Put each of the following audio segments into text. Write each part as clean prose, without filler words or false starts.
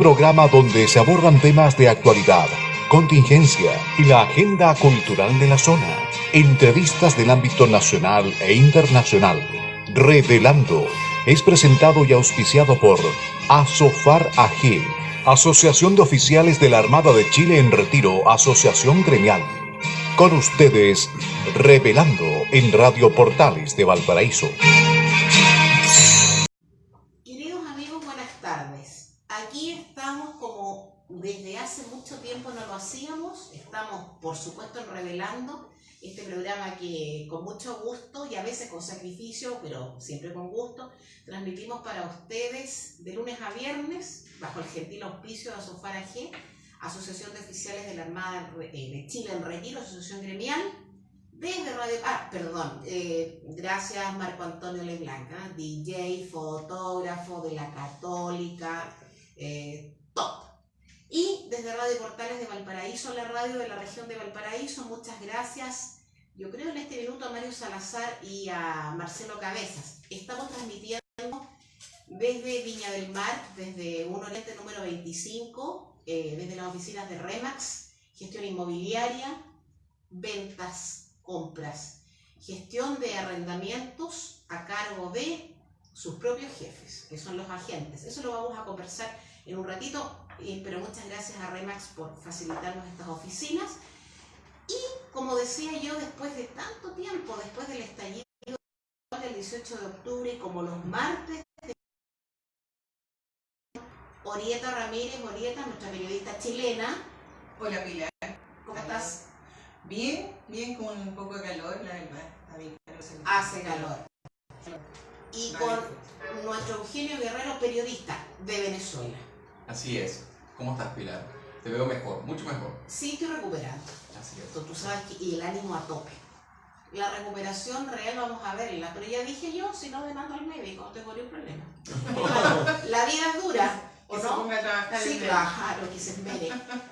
programa donde se abordan temas de actualidad, contingencia y la agenda cultural de la zona. Entrevistas del ámbito nacional e internacional. Revelando es presentado y auspiciado por Asofar AG, Asociación de Oficiales de la Armada de Chile en Retiro, Asociación Gremial. Con ustedes, Revelando en Radio Portales de Valparaíso. Queridos amigos, buenas tardes. Aquí estamos como desde hace mucho tiempo no lo hacíamos. Estamos, por supuesto, en Revelando, este programa que con mucho gusto y a veces con sacrificio, pero siempre con gusto, transmitimos para ustedes de lunes a viernes, bajo el gentil auspicio de Asofar AG, Asociación de Oficiales de la Armada de Chile en Retiro, Asociación Gremial, desde Radio... gracias Marco Antonio Leblanca, DJ, fotógrafo de la Católica, top. Y desde Radio Portales de Valparaíso, la radio de la región de Valparaíso, muchas gracias. Yo creo en este minuto a Mario Salazar y a Marcelo Cabezas. Estamos transmitiendo desde Viña del Mar, desde 1 Oriente número 25, desde las oficinas de Remax, gestión inmobiliaria, ventas, compras, gestión de arrendamientos a cargo de sus propios jefes, que son los agentes. Eso lo vamos a conversar en un ratito, pero muchas gracias a Remax por facilitarnos estas oficinas. Y como decía yo, después de tanto tiempo, después del estallido del 18 de octubre, como los martes, Orieta Ramírez, Orieta, nuestra periodista chilena. Hola Pilar. ¿Cómo estás? Bien, con un poco de calor, la verdad. Hace calor. Y con nuestro Eugenio Guerrero, periodista de Venezuela. Así es. ¿Cómo estás, Pilar? Te veo mejor, mucho mejor. Sí, estoy recuperando. Así es. Tú sabes que y el ánimo a tope. La recuperación real vamos a verla, pero ya dije yo, si no demando al médico, no tengo ningún problema. La vida es dura. ¿O que no? Se ponga a trabajar. Sí, claro, que se esmere,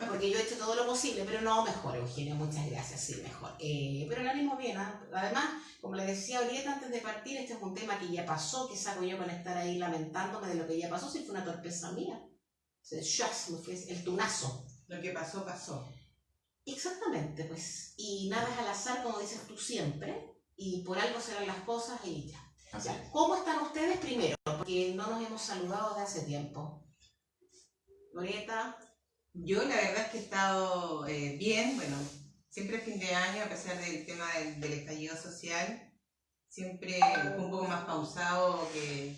porque yo he hecho todo lo posible, pero no, mejor, Eugenio, muchas gracias, sí, mejor. Pero el ánimo bien, ¿eh? Además, como le decía ahorita antes de partir, este es un tema que ya pasó, que saco yo con estar ahí lamentándome de lo que ya pasó, si fue una torpeza mía. El tunazo. Lo que pasó, pasó. Exactamente, pues, y nada es al azar, como dices tú siempre, y por algo serán las cosas y ya. Ya. ¿Cómo están ustedes primero? Porque no nos hemos saludado desde hace tiempo. Orieta. Yo la verdad es que he estado bien, bueno, siempre a fin de año, a pesar del tema del estallido social, siempre fue un poco más pausado que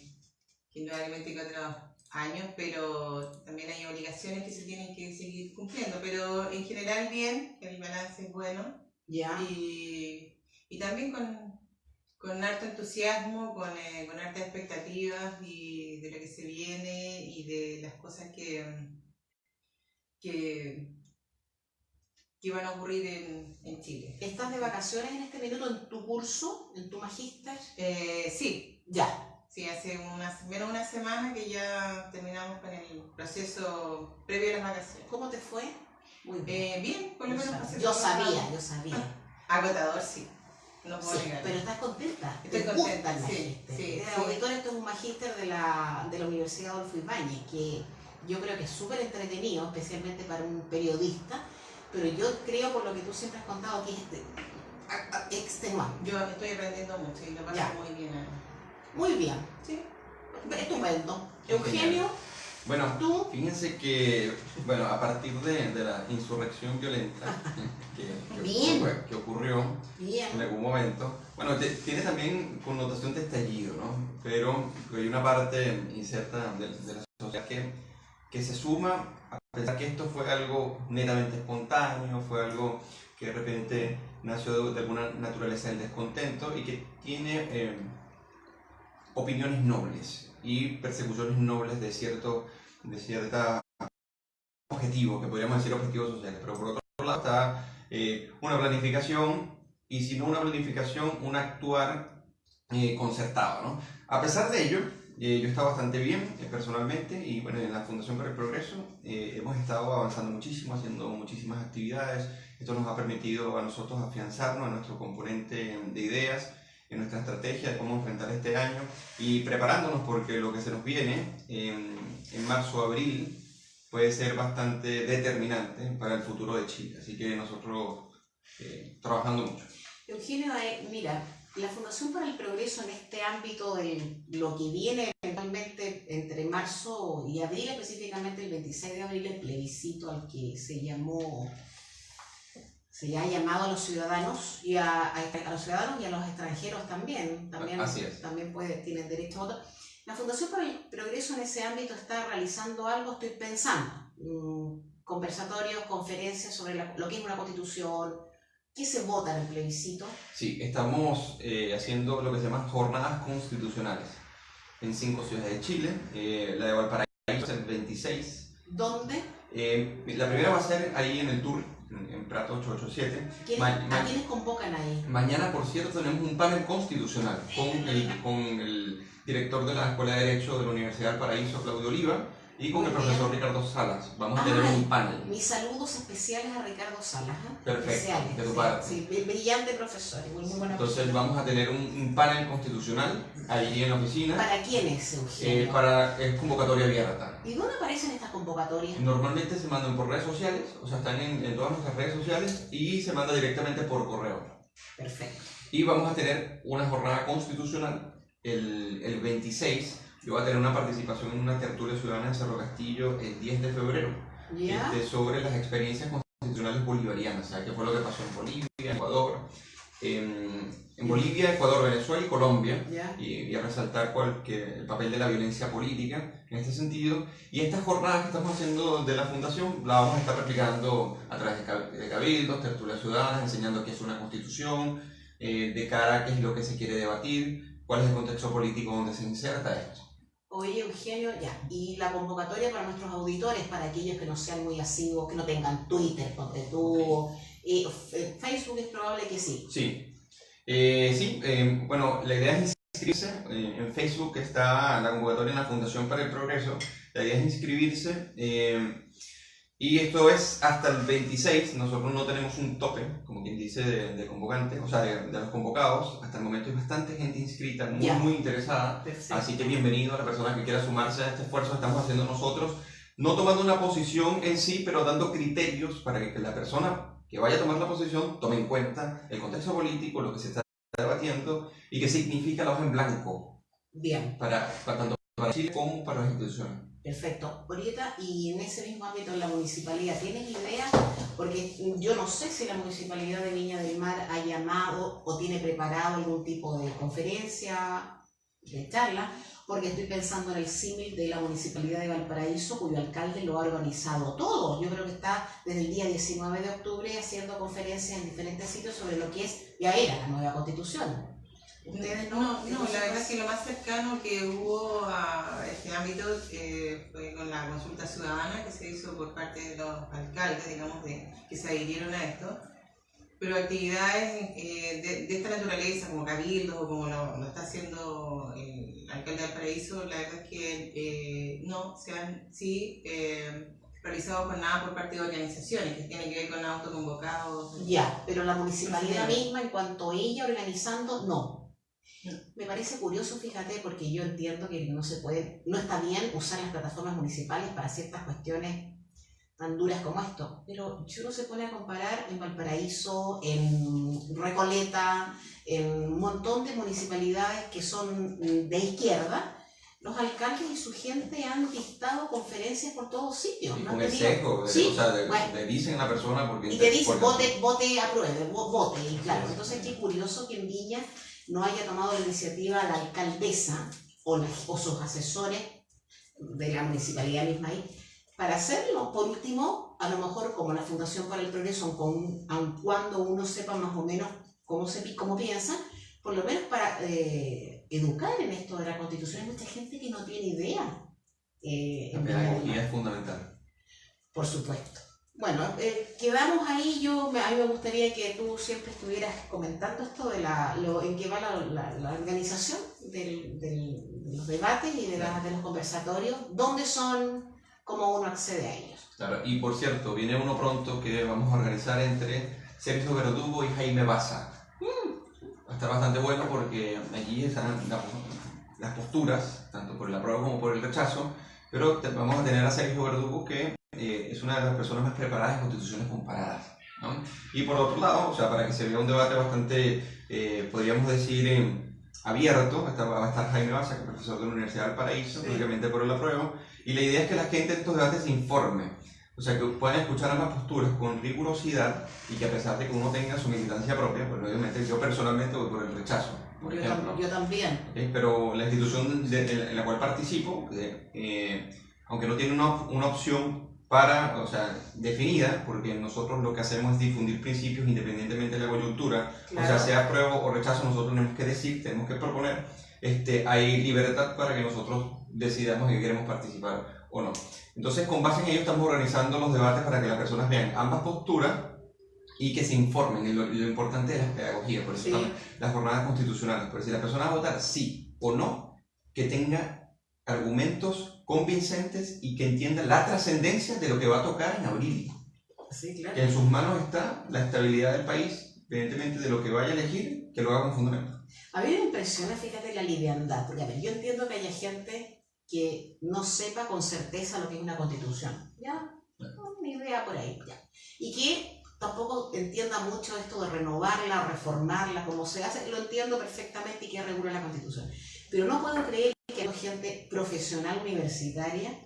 indudablemente que otros años, pero también hay obligaciones que se tienen que seguir cumpliendo, pero en general bien, el balance es bueno. Ya. Y también con harto entusiasmo, con hartas expectativas y de lo que se viene y de las cosas que van a ocurrir en Chile. ¿Estás de vacaciones en este minuto en tu curso, en tu magíster? Sí. Ya. Sí, hace menos una semana que ya terminamos con el proceso previo a las vacaciones. ¿Cómo te fue? Muy bien. Bien, por lo menos. Yo sabía. Agotador, sí. No puedo sí, negar. pero estás contenta. Estoy contenta, sí. Auditor, esto es un magíster de la Universidad Adolfo Ibáñez, que yo creo que es súper entretenido, especialmente para un periodista, pero yo creo, por lo que tú siempre has contado, que es extenuante. Yo estoy aprendiendo mucho y lo paso muy bien. Muy bien. Sí. Estupendo. Eugenio, bueno, ¿tú? Fíjense que, a partir de la insurrección violenta que ocurrió en algún momento, tiene también connotación de estallido, ¿no? Pero hay una parte incierta de la sociedad que se suma, a pesar que esto fue algo netamente espontáneo, fue algo que de repente nació de alguna naturaleza del descontento y que tiene opiniones nobles y persecuciones nobles de ciertos objetivos, que podríamos decir objetivos sociales, pero por otro lado está una planificación, y si no una planificación, un actuar concertado, ¿no? A pesar de ello, yo he estado bastante bien personalmente, y bueno, en la Fundación para el Progreso hemos estado avanzando muchísimo, haciendo muchísimas actividades. Esto nos ha permitido a nosotros afianzarnos en nuestro componente de ideas, en nuestra estrategia de cómo enfrentar este año y preparándonos porque lo que se nos viene en marzo-abril puede ser bastante determinante para el futuro de Chile. Así que nosotros trabajando mucho. Eugenio, mira, la Fundación para el Progreso en este ámbito de lo que viene eventualmente entre marzo y abril, específicamente el 26 de abril, el plebiscito al que se ha llamado a los ciudadanos y a los ciudadanos y a los extranjeros también. Así es. También tienen derecho a voto. La Fundación para el Progreso en ese ámbito está realizando algo, estoy pensando, conversatorios, conferencias sobre lo que es una constitución. ¿Qué se vota en el plebiscito? Sí, estamos haciendo lo que se llaman jornadas constitucionales en 5 ciudades de Chile. La de Valparaíso es el 26. ¿Dónde? La primera va a ser ahí en el Tour, en Prato 887. ¿A quiénes convocan ahí? Mañana, por cierto, tenemos un panel constitucional con el director de la Escuela de Derecho de la Universidad del Paraíso, Claudio Oliva, y con el profesor Ricardo Salas. Vamos a tener un panel. Mis saludos especiales a Ricardo Salas. Perfecto, de tu parte. Sí, brillante profesor, muy buena Entonces persona. vamos a tener un panel constitucional ahí en la oficina. ¿Para quiénes, Eugenio? Es convocatoria abierta. ¿Y dónde aparecen estas convocatorias? Normalmente se mandan por redes sociales, o sea, están en todas nuestras redes sociales y se manda directamente por correo. Perfecto. Y vamos a tener una jornada constitucional el 26. Yo voy a tener una participación en una tertulia ciudadana en Cerro Castillo el 10 de febrero sobre las experiencias constitucionales bolivarianas, ¿sabes? ¿Qué fue lo que pasó en Bolivia, Ecuador? En Bolivia, Ecuador, Venezuela y Colombia, y a resaltar el papel de la violencia política en este sentido. Y estas jornadas que estamos haciendo de la Fundación la vamos a estar replicando a través de cabildos, tertulias ciudadanas, enseñando qué es una constitución, de cara a qué es lo que se quiere debatir, cuál es el contexto político donde se inserta esto. Oye, Eugenio, y la convocatoria para nuestros auditores, para aquellos que no sean muy asiduos, que no tengan Twitter, ponte tú, Facebook es probable que sí. Sí, bueno, la idea es inscribirse. En Facebook está la convocatoria en la Fundación para el Progreso. La idea es inscribirse. Y esto es hasta el 26. Nosotros no tenemos un tope, como quien dice, de convocantes, o sea, de los convocados. Hasta el momento hay bastante gente inscrita, muy interesada. Perfecto. Así que bienvenido a la persona que quiera sumarse a este esfuerzo que estamos haciendo nosotros. No tomando una posición en sí, pero dando criterios para que la persona que vaya a tomar la posición tome en cuenta el contexto político, lo que se está debatiendo y qué significa la hoja en blanco. Bien. Tanto para Chile como para las instituciones. Perfecto. Orieta, y en ese mismo ámbito en la municipalidad, ¿tienes idea? Porque yo no sé si la municipalidad de Viña del Mar ha llamado o tiene preparado algún tipo de conferencia, de charla, porque estoy pensando en el símil de la municipalidad de Valparaíso, cuyo alcalde lo ha organizado todo. Yo creo que está desde el día 19 de octubre haciendo conferencias en diferentes sitios sobre lo que era la nueva constitución. ¿Ustedes no, la verdad es que lo más cercano que hubo a este ámbito fue con la consulta ciudadana que se hizo por parte de los alcaldes, digamos, que se adhirieron a esto. Pero actividades de esta naturaleza, como cabildos o como lo está haciendo el alcalde de Valparaíso, la verdad es que no se han realizado jornadas por parte de organizaciones que tienen que ver con autoconvocados. Pero la municipalidad misma, en cuanto a ella organizando, no. Me parece curioso, fíjate, porque yo entiendo que no está bien usar las plataformas municipales para ciertas cuestiones tan duras como esto, pero si uno se pone a comparar en Valparaíso, en Recoleta, en un montón de municipalidades que son de izquierda, los alcaldes y su gente han dictado conferencias por todos sitios. Y con el sesgo, le dicen a la persona porque... Y te dicen, vote, apruebe, vote, y claro, entonces qué curioso que en Viña no haya tomado la iniciativa la alcaldesa o sus asesores de la municipalidad misma ahí, para hacerlo. Por último, a lo mejor como la Fundación para el Progreso, aun cuando uno sepa más o menos cómo piensa, por lo menos para educar en esto de la Constitución. Hay mucha gente que no tiene idea. La pedagogía es fundamental. Por supuesto. Bueno, quedamos ahí. A mí me gustaría que tú siempre estuvieras comentando esto de en qué va la organización de los debates y de los conversatorios, dónde son, cómo uno accede a ellos. Claro, y por cierto, viene uno pronto que vamos a organizar entre Sergio Verdugo y Jaime Baza. Va a estar bastante bueno porque allí están las posturas, tanto por el apruebo como por el rechazo, pero vamos a tener a Sergio Verdugo que es una de las personas más preparadas en constituciones comparadas, ¿no? Y por otro lado, o sea, para que se vea un debate bastante, podríamos decir, abierto, va a estar Jaime Baza, que es profesor de la Universidad del Paraíso, sí, lógicamente por el apruebo, y la idea es que la gente en estos debates se informe, o sea, que puedan escuchar ambas posturas con rigurosidad y que a pesar de que uno tenga su militancia propia, pues obviamente yo personalmente voy por el rechazo, por ejemplo. Yo también. Pero la institución en la cual participo, aunque no tiene una opción o sea, definida, porque nosotros lo que hacemos es difundir principios independientemente de la coyuntura, claro. O sea apruebo o rechazo, nosotros tenemos que decir, tenemos que proponer, hay libertad para que nosotros decidamos que queremos participar o no. Entonces, con base en ello estamos organizando los debates para que las personas vean ambas posturas y que se informen. Y lo importante es la pedagogía, por eso sí, están las jornadas constitucionales, por si la persona va a votar sí o no, que tenga argumentos convincentes y que entienda la trascendencia de lo que va a tocar en abril. Sí, claro. Que en sus manos está la estabilidad del país, independientemente de lo que vaya a elegir, que lo haga con fundamento. A mí me impresiona, fíjate, la liviandad, porque a ver, yo entiendo que haya gente que no sepa con certeza lo que es una constitución, ¿ya? Una idea por ahí, ¿ya? Y que tampoco entienda mucho esto de renovarla o reformarla, como se hace, lo entiendo perfectamente y que regula la constitución. Pero no puedo creer que gente profesional universitaria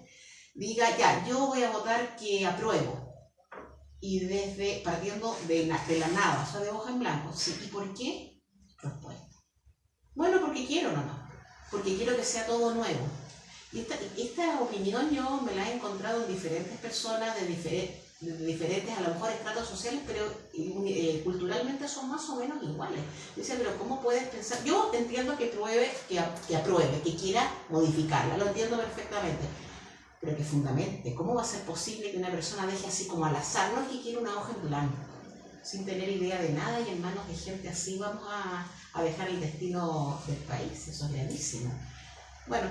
diga, ya, yo voy a votar que apruebo, y partiendo de la nada, o sea, de hoja en blanco. ¿Sí? ¿Y por qué? Respuesta. Bueno, porque quiero nomás, porque quiero que sea todo nuevo. Y esta opinión yo me la he encontrado en diferentes personas de diferentes, a lo mejor, estratos sociales, pero culturalmente son más o menos iguales. Dice, pero ¿cómo puedes pensar? Yo entiendo que apruebe, que quiera modificarla, lo entiendo perfectamente, pero que fundamente, ¿cómo va a ser posible que una persona deje así como al azar? No es que quiera una hoja en blanco, sin tener idea de nada, y en manos de gente así vamos a dejar el destino del país. Eso es gravísimo. Bueno,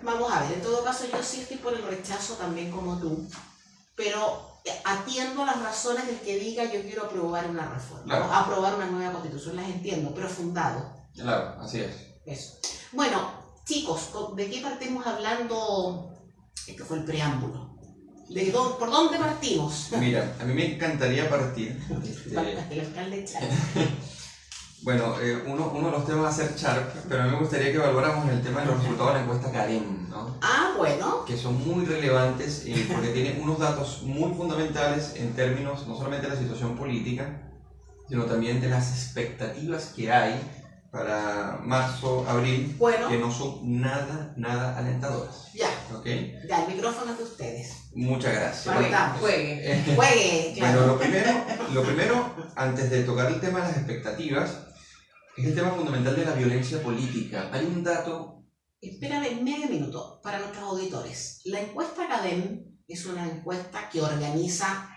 vamos a ver, en todo caso yo sí estoy por el rechazo también como tú, pero atiendo las razones del que diga yo quiero aprobar una reforma, claro, o aprobar una nueva constitución, las entiendo, pero fundado. Claro, así es. Eso. Bueno, chicos, ¿de qué partimos hablando? Este fue el preámbulo. ¿Por dónde partimos? Mira, a mí me encantaría partir. El alcalde Charp. Bueno, uno de los temas va a ser Charp, pero a mí me gustaría que evaluáramos el tema de los resultados de la encuesta CADEM, ¿no? Ah, bueno. Que son muy relevantes porque tienen unos datos muy fundamentales en términos no solamente de la situación política, sino también de las expectativas que hay para marzo, abril, bueno, que no son nada alentadoras. Ya. ¿Ok? Ya, el micrófono es de ustedes. Muchas gracias. Juegue. Juegue, claro. Bueno, lo primero, antes de tocar el tema de las expectativas, es el tema fundamental de la violencia política. Hay un dato... Espérame medio minuto para nuestros auditores. La encuesta CADEM es una encuesta que organiza,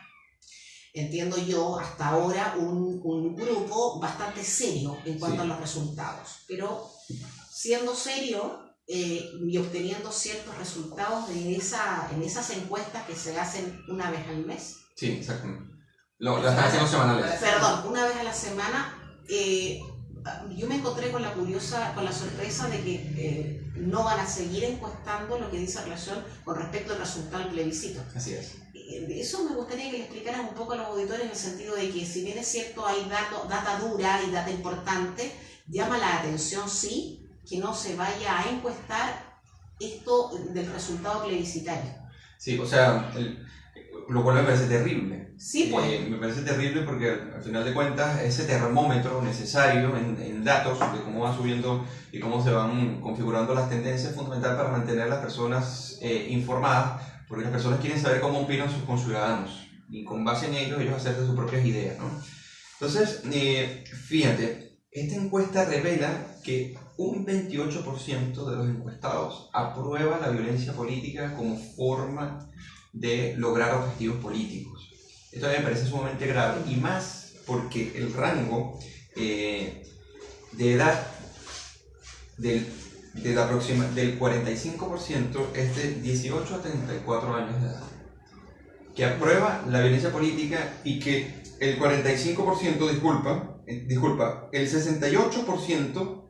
entiendo yo, hasta ahora un grupo bastante serio en cuanto a los resultados. Pero siendo serio y obteniendo ciertos resultados en esas encuestas que se hacen una vez al mes. Sí, exactamente. Las hacemos semanales. Perdón, una vez a la semana. Yo me encontré con la sorpresa de que no van a seguir encuestando lo que dice relación con respecto al resultado del plebiscito. Así es. Eso me gustaría que le explicaran un poco a los auditores, en el sentido de que, si bien es cierto, hay data dura y data importante, llama la atención, sí, que no se vaya a encuestar esto del resultado plebiscitario. Sí, o sea, lo cual me parece terrible. Sí, pues. Me parece terrible porque al final de cuentas ese termómetro necesario en datos de cómo va subiendo y cómo se van configurando las tendencias es fundamental para mantener a las personas informadas, porque las personas quieren saber cómo opinan sus conciudadanos y con base en ello ellos hacerse sus propias ideas, ¿no? Entonces, fíjate, esta encuesta revela que un 28% de los encuestados aprueba la violencia política como forma de lograr objetivos políticos. Esto a mí me parece sumamente grave, y más porque el rango de edad del 45% es de 18 a 34 años de edad, que aprueba la violencia política, y que el 45%, el 68%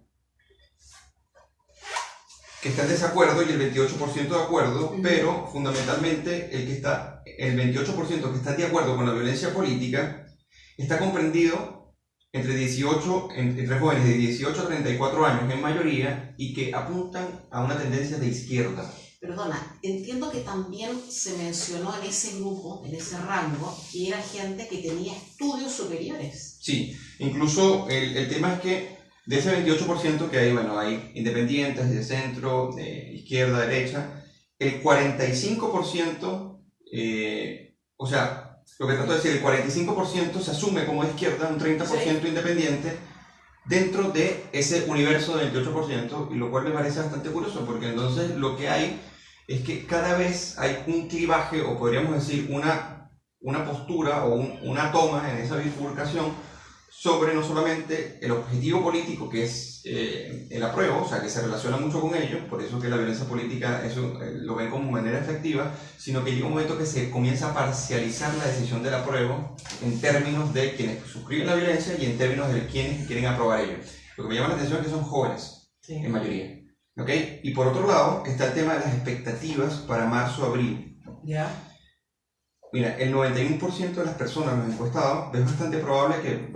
que está en desacuerdo y el 28% de acuerdo, pero fundamentalmente el 28% que está de acuerdo con la violencia política está comprendido entre jóvenes de 18 a 34 años en mayoría y que apuntan a una tendencia de izquierda. Perdona, entiendo que también se mencionó en ese grupo, en ese rango, que era gente que tenía estudios superiores. Sí, incluso el tema es que de ese 28% que hay, bueno, hay independientes, de centro, de izquierda, derecha, el 45%, o sea, lo que trato de decir, el 45% se asume como izquierda, un 30% sí, independiente, dentro de ese universo del 28%, y lo cual me parece bastante curioso, porque entonces lo que hay es que cada vez hay un clivaje, o podríamos decir una postura o una toma en esa bifurcación sobre no solamente el objetivo político, que es el apruebo, o sea, que se relaciona mucho con ello, por eso que la violencia política eso lo ven como manera efectiva, sino que llega un momento que se comienza a parcializar la decisión del apruebo en términos de quienes suscriben la violencia y en términos de quienes quieren aprobar ello. Lo que me llama la atención es que son jóvenes, sí, en mayoría. ¿Okay? Y por otro lado está el tema de las expectativas para marzo-abril. ¿Ya? Mira, el 91% de las personas, los encuestados, es bastante probable que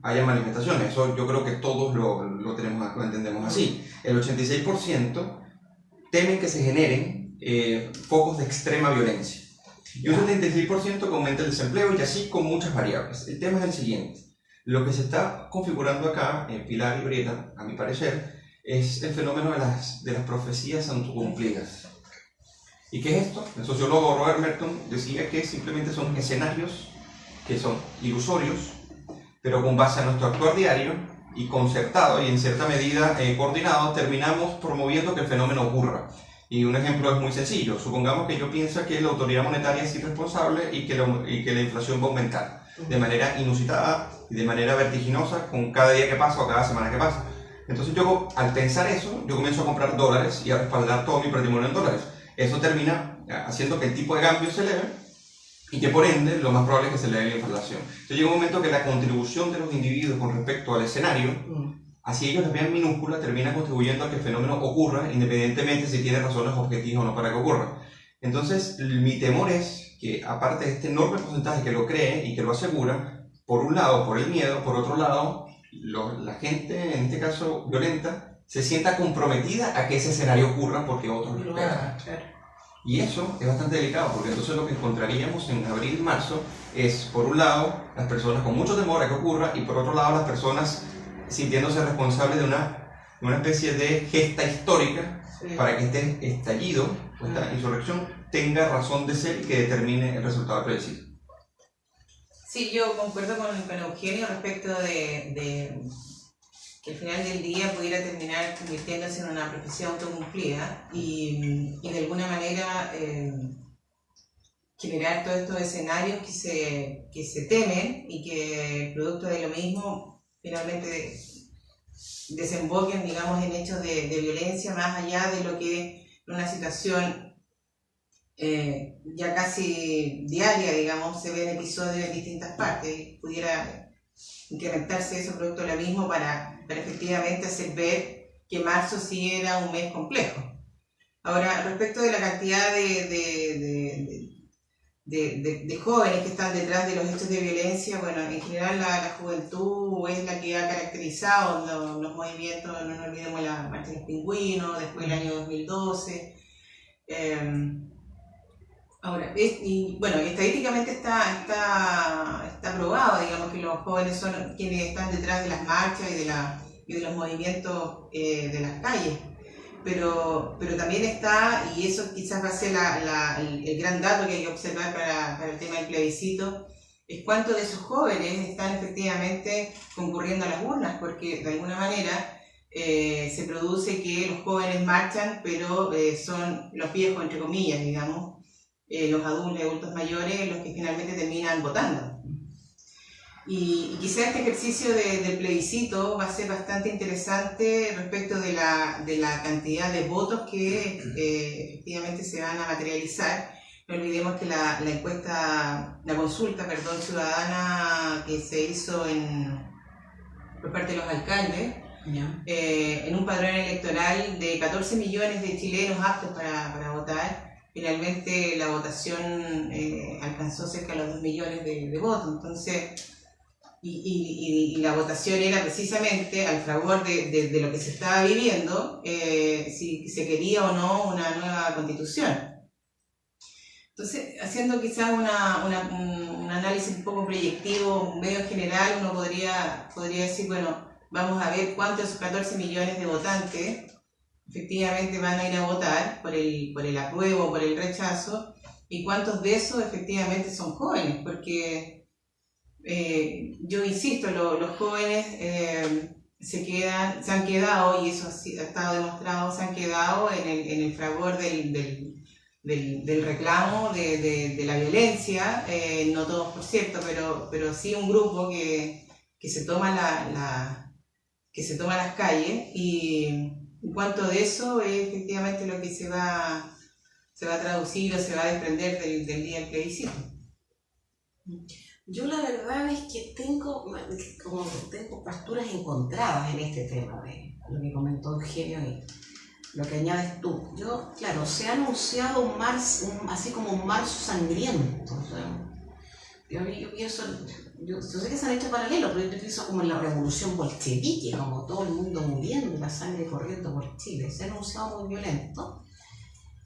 haya manifestaciones. Eso yo creo que todos lo entendemos así. El 86% temen que se generen focos de extrema violencia. Y un 76% que aumente el desempleo, y así con muchas variables. El tema es el siguiente. Lo que se está configurando acá, en Pilar y Brieta, a mi parecer, es el fenómeno de las profecías autocumplidas. ¿Y qué es esto? El sociólogo Robert Merton decía que simplemente son escenarios que son ilusorios, pero con base a nuestro actuar diario y concertado y en cierta medida coordinado, terminamos promoviendo que el fenómeno ocurra. Y un ejemplo es muy sencillo. Supongamos que yo pienso que la autoridad monetaria es irresponsable y que la inflación va a aumentar de manera inusitada y de manera vertiginosa con cada día que pasa o cada semana que pasa. Entonces yo, al pensar eso, yo comienzo a comprar dólares y a respaldar todo mi patrimonio en dólares. Eso termina haciendo que el tipo de cambio se eleve y que por ende lo más probable es que se eleve la inflación. Entonces llega un momento que la contribución de los individuos con respecto al escenario, así ellos la vean minúscula, termina contribuyendo a que el fenómeno ocurra, independientemente si tiene razones objetivas o no para que ocurra. Entonces mi temor es que, aparte de este enorme porcentaje que lo cree y que lo asegura, por un lado por el miedo, por otro lado la gente, en este caso violenta, se sienta comprometida a que ese escenario ocurra porque otros lo esperan. Y eso es bastante delicado, porque entonces lo que encontraríamos en abril y marzo es, por un lado, las personas con mucho temor a que ocurra, y por otro lado, las personas sintiéndose responsables de una especie de gesta histórica, sí, para que este estallido, esta insurrección, tenga razón de ser y que determine el resultado del plebiscito. Sí, yo concuerdo con Eugenio respecto de que al final del día pudiera terminar convirtiéndose en una profecía autocumplida y de alguna manera generar todos estos escenarios que se temen y que producto de lo mismo finalmente desemboquen, digamos, en hechos de violencia más allá de lo que una situación ya casi diaria, digamos, se ve en episodios en distintas partes. Pudiera incrementarse eso producto de lo mismo para efectivamente hacer ver que marzo sí era un mes complejo. Ahora, respecto de la cantidad de jóvenes que están detrás de los hechos de violencia, bueno, en general la juventud es la que ha caracterizado los movimientos, no nos olvidemos la marcha de los pingüinos, después el año 2012. Ahora, estadísticamente está probado, digamos, que los jóvenes son quienes están detrás de las marchas y de los movimientos de las calles. Pero también está, y eso quizás va a ser el gran dato que hay que observar para el tema del plebiscito, es cuántos de esos jóvenes están efectivamente concurriendo a las urnas, porque de alguna manera se produce que los jóvenes marchan, pero son los viejos, entre comillas, digamos, los adultos mayores los que finalmente terminan votando. Y quizá este ejercicio del plebiscito va a ser bastante interesante respecto de la cantidad de votos que efectivamente se van a materializar. No olvidemos que la consulta ciudadana que se hizo por parte de los alcaldes en un padrón electoral de 14 millones de chilenos aptos para votar. Finalmente la votación alcanzó cerca de los 2 millones de votos. Entonces, y la votación era precisamente al favor de lo que se estaba viviendo, si se quería o no una nueva constitución. Entonces, haciendo quizás un análisis un poco proyectivo, medio general, uno podría decir, bueno, vamos a ver cuántos de esos 14 millones de votantes efectivamente van a ir a votar por el apruebo o por el rechazo, y cuántos de esos efectivamente son jóvenes, porque yo insisto, los jóvenes se han quedado, y eso ha estado demostrado, se han quedado en el fragor del reclamo de la violencia, no todos por cierto, pero sí un grupo que se toma las calles, y en cuanto de eso es efectivamente lo que se va a traducir o se va a desprender del día del plebiscito. Yo la verdad es que tengo posturas encontradas en este tema de lo que comentó Eugenio y lo que añades tú. Yo, claro, se ha anunciado un marzo, así como un marzo sangriento. O sea, yo pienso, yo sé que se han hecho paralelos, pero yo pienso como en la revolución bolchevique, como todo el mundo muriendo, la sangre corriendo por Chile. Se ha anunciado muy violento,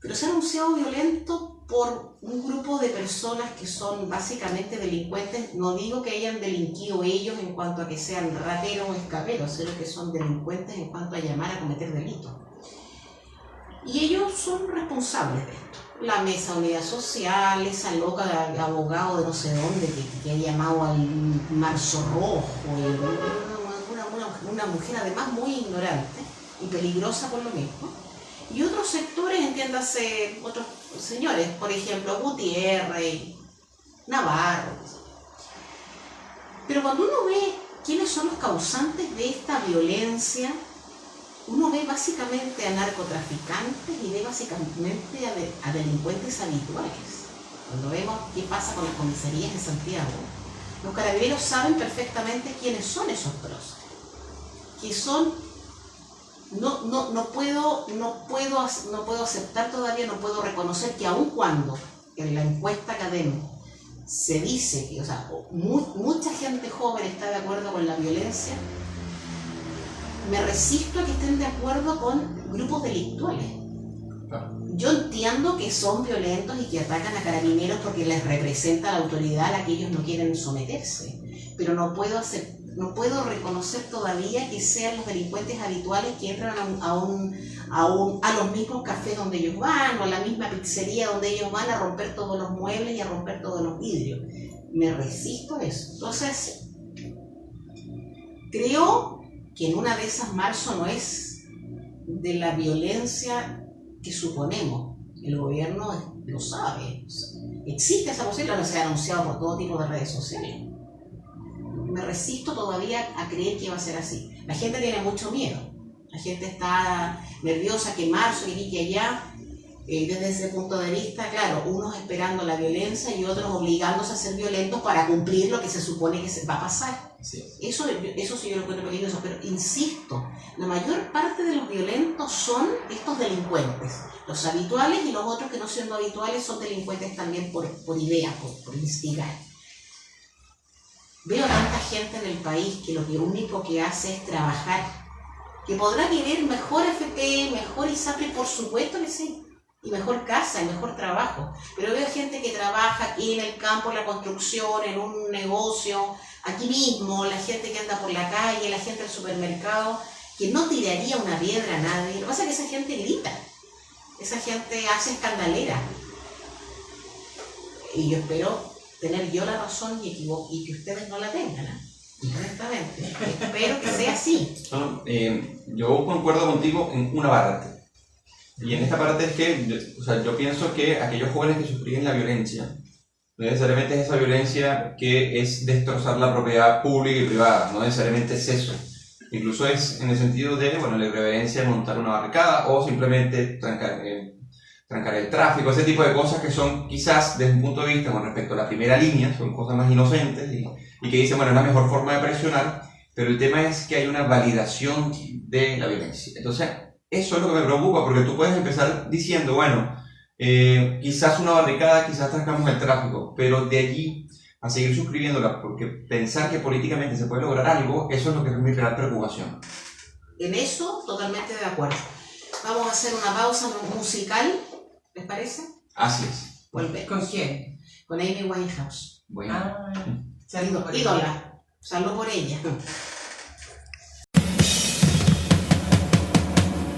pero se ha anunciado violento por un grupo de personas que son básicamente delincuentes. No digo que hayan delinquido ellos en cuanto a que sean rateros o escaperos, sino que son delincuentes en cuanto a llamar a cometer delitos. Y ellos son responsables de esto. La Mesa de Unidad Social, esa loca de abogado de no sé dónde que ha llamado al Marzo Rojo, una mujer además muy ignorante y peligrosa por lo mismo. Y otros sectores, entiéndase, otros señores, por ejemplo, Gutiérrez, Navarro. Pero cuando uno ve quiénes son los causantes de esta violencia, uno ve básicamente a narcotraficantes y ve básicamente a delincuentes habituales. Cuando vemos qué pasa con las comisarías de Santiago, los carabineros saben perfectamente quiénes son esos próceres, que son... No puedo aceptar todavía, no puedo reconocer que aun cuando en la encuesta académica se dice que, o sea, mucha gente joven está de acuerdo con la violencia, me resisto a que estén de acuerdo con grupos delictuales. Yo entiendo que son violentos y que atacan a carabineros porque les representa la autoridad a la que ellos no quieren someterse, pero no puedo reconocer todavía que sean los delincuentes habituales que entran a los mismos cafés donde ellos van, o a la misma pizzería donde ellos van a romper todos los muebles y a romper todos los vidrios. Me resisto a eso. Entonces, creo que en una de esas marzo no es de la violencia que suponemos. El gobierno lo sabe. Existe esa posibilidad, no se ha anunciado por todo tipo de redes sociales. Me resisto todavía a creer que va a ser así. La gente tiene mucho miedo. La gente está nerviosa, que marzo, que aquí, que allá. Desde ese punto de vista, claro, unos esperando la violencia y otros obligándose a ser violentos para cumplir lo que se supone que va a pasar. Sí. Eso sí yo lo encuentro peligroso, pero insisto, la mayor parte de los violentos son estos delincuentes. Los habituales y los otros que no siendo habituales son delincuentes también por ideas, por instigar. Veo tanta gente en el país que lo único que hace es trabajar, que podrá querer mejor FP, mejor ISAPRE, por supuesto que sí, y mejor casa, y mejor trabajo, pero veo gente que trabaja aquí en el campo, en la construcción, en un negocio, aquí mismo, la gente que anda por la calle, la gente del supermercado, que no tiraría una piedra a nadie. Lo que pasa es que esa gente grita, esa gente hace escandalera, y yo espero tener yo la razón y que ustedes no la tengan, ¿eh? Honestamente, espero que sea así. Yo concuerdo contigo en una parte. Y en esta parte es que, yo pienso que aquellos jóvenes que sufrían la violencia, no necesariamente es esa violencia que es destrozar la propiedad pública y privada, no necesariamente es eso. Incluso es en el sentido de, la irreverencia de montar una barricada o simplemente trancar el tráfico, ese tipo de cosas que son quizás desde un punto de vista con respecto a la primera línea, son cosas más inocentes y que dicen, es la mejor forma de presionar, pero el tema es que hay una validación de la violencia. Entonces, eso es lo que me preocupa, porque tú puedes empezar diciendo, bueno, quizás una barricada, quizás trancamos el tráfico, pero de allí a seguir suscribiéndola, porque pensar que políticamente se puede lograr algo, eso es lo que es mi real preocupación. En eso, totalmente de acuerdo. Vamos a hacer una pausa musical, ¿les parece? Así es. Volvemos. ¿Con quién? Con Amy Winehouse. Bueno. Salud por ella. Ídola. Salud por ella.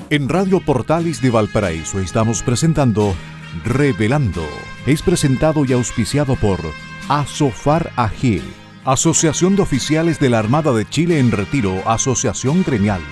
En Radio Portales de Valparaíso estamos presentando Revelando. Es presentado y auspiciado por Asofar AG, Asociación de Oficiales de la Armada de Chile en Retiro, Asociación Gremial.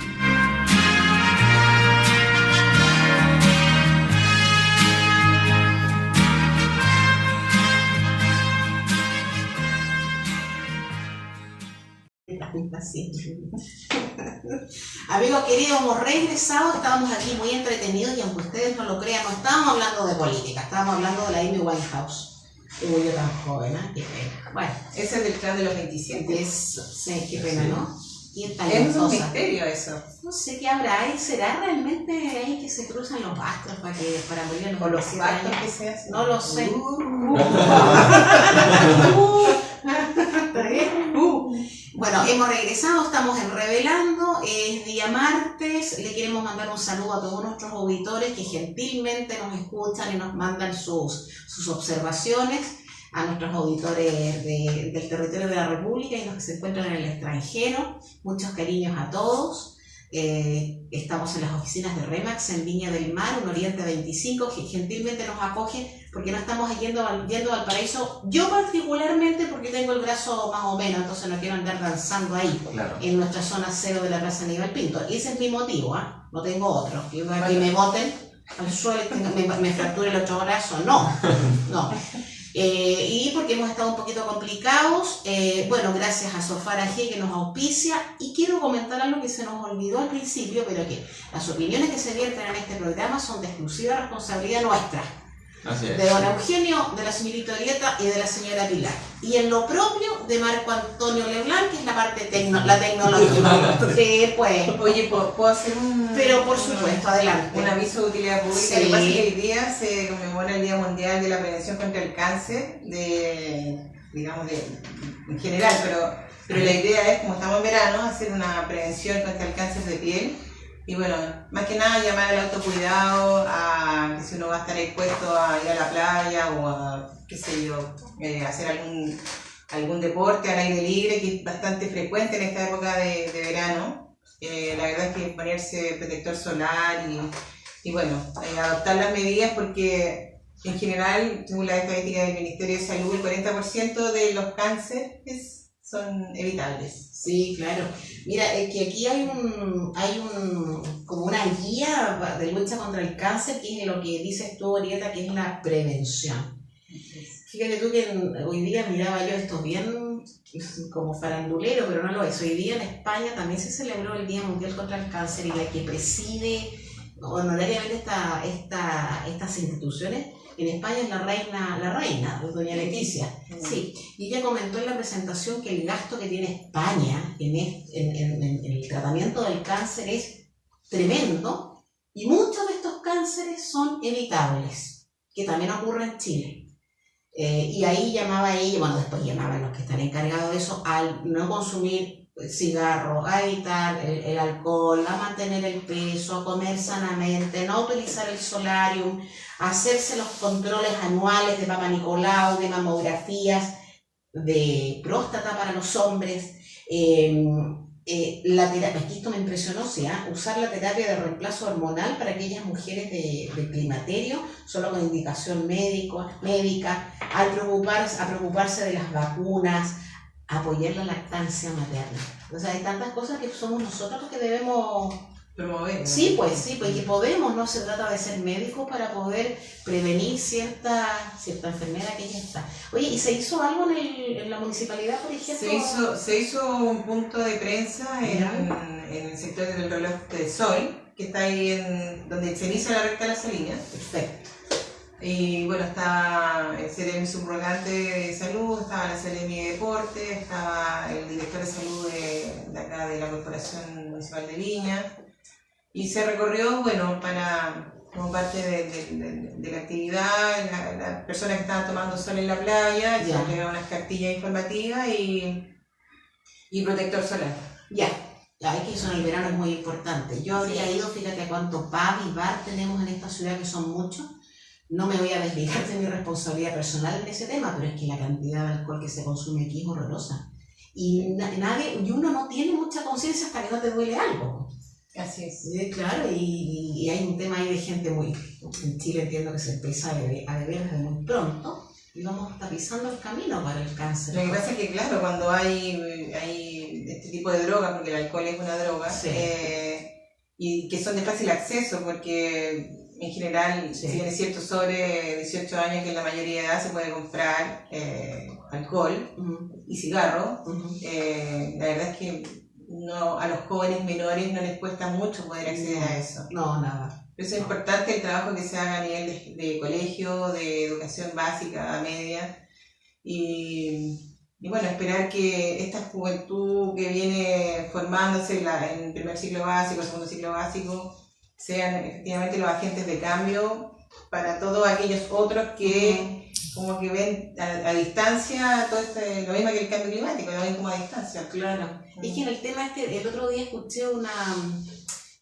Amigos queridos, hemos regresado, estábamos aquí muy entretenidos y aunque ustedes no lo crean, no estábamos hablando de política, estábamos hablando de la Amy Winehouse. Qué murió tan joven, ¿eh? Qué pena. Bueno, ese es del clan de los 27. Sí, qué pena, ¿no? ¿Quién tan Es un talentosa? misterio eso. No sé qué habrá ahí, ¿será realmente ahí que se cruzan los astros para morir a los O los 27 pactos años? que se hacen. No lo sé. Bueno, hemos regresado, estamos en Revelando, es día martes, le queremos mandar un saludo a todos nuestros auditores que gentilmente nos escuchan y nos mandan sus observaciones, a nuestros auditores del territorio de la República y los que se encuentran en el extranjero, muchos cariños a todos. Estamos en las oficinas de Remax en Viña del Mar, en Oriente 25, que gentilmente nos acoge porque no estamos yendo a Valparaíso, yo particularmente porque tengo el brazo más o menos, entonces no quiero andar danzando ahí, claro, en nuestra zona cero de la Plaza Aníbal Pinto. Ese es mi motivo, no tengo otro, que me boten al suelo y me fracture el otro brazo, no. Y porque hemos estado un poquito complicados, bueno, gracias a Asofar AG que nos auspicia, y quiero comentar algo que se nos olvidó al principio, pero que las opiniones que se vierten en este programa son de exclusiva responsabilidad nuestra. Así es. De don Eugenio, de la señorita Orieta y de la señora Pilar. Y en lo propio de Marco Antonio Leblanc, que es la parte la tecnología. Sí, pues. Oye, ¿puedo hacer un...? Pero por supuesto, adelante. Un aviso de utilidad pública. Sí. Lo que pasa es que hoy día se conmemora el Día Mundial de la Prevención contra el Cáncer, en general, pero la idea es, como estamos en verano, hacer una prevención contra el cáncer de piel. Y bueno, más que nada llamar al autocuidado, a que si uno va a estar expuesto a ir a la playa o a, qué sé yo, hacer algún deporte al aire libre, que es bastante frecuente en esta época de verano. La verdad es que ponerse protector solar y bueno, adoptar las medidas porque en general, según las estadísticas del Ministerio de Salud, el 40% de los cánceres son evitables. Sí, claro. Mira, que aquí hay como una guía de lucha contra el cáncer, que es lo que dices tú, Orieta, que es la prevención. Fíjate tú que hoy día miraba yo esto bien como farandulero, pero no lo es. Hoy día en España también se celebró el Día Mundial contra el Cáncer y la que preside honorariamente estas instituciones en España es la reina, doña Leticia. Sí, y ella comentó en la presentación que el gasto que tiene España en el tratamiento del cáncer es tremendo y muchos de estos cánceres son evitables, que también ocurren en Chile. Y ahí llamaba ella, bueno, después llamaban los que están encargados de eso, al no consumir cigarro, a evitar el alcohol, a mantener el peso, a comer sanamente, no utilizar el solarium, a hacerse los controles anuales de Papa Nicolau, de mamografías, de próstata para los hombres. La terapia, aquí esto me impresionó, usar la terapia de reemplazo hormonal para aquellas mujeres de climaterio, solo con indicación médica, a preocuparse de las vacunas, apoyar la lactancia materna. O sea, hay tantas cosas que somos nosotros los que debemos promover. Sí, pues que podemos, no se trata de ser médicos para poder prevenir cierta enfermedad que ya está. Oye, ¿y se hizo algo en la municipalidad, por ejemplo? Se hizo un punto de prensa en el sector del reloj de sol, que está ahí donde se inicia la recta de la Salina. Perfecto. Y bueno, estaba el Ceremi subrogante de salud, estaba la Ceremi de deporte, estaba el director de salud de acá de la Corporación Municipal de Viña. Y se recorrió, bueno, como parte de la actividad, las personas que estaban tomando sol en la playa, se entregaron unas cartillas informativas y protector solar. Ya, es que eso en el verano es muy importante. Yo habría ido, fíjate cuántos pub y bar tenemos en esta ciudad, que son muchos. No me voy a desligar de mi responsabilidad personal en ese tema, pero es que la cantidad de alcohol que se consume aquí es horrorosa. Y uno no tiene mucha conciencia hasta que no te duele algo. Así es. Sí, claro, y hay un tema ahí de gente en Chile entiendo que se empieza a beber desde muy pronto y vamos tapizando el camino para el cáncer. Lo que pasa es que, claro, cuando hay este tipo de drogas, porque el alcohol es una droga, sí. Y que son de fácil acceso, porque en general, si bien es cierto, sobre 18 años, que en la mayoría de edad se puede comprar alcohol y cigarro, la verdad es que no, a los jóvenes menores no les cuesta mucho poder acceder a eso. No, nada. Por eso es importante el trabajo que se haga a nivel de colegio, de educación básica, media, y bueno, esperar que esta juventud que viene formándose en el primer ciclo básico, segundo ciclo básico, sean efectivamente los agentes de cambio para todos aquellos otros que como que ven a distancia todo lo mismo que el cambio climático, lo ven como a distancia. Claro. Es que en el tema el otro día escuché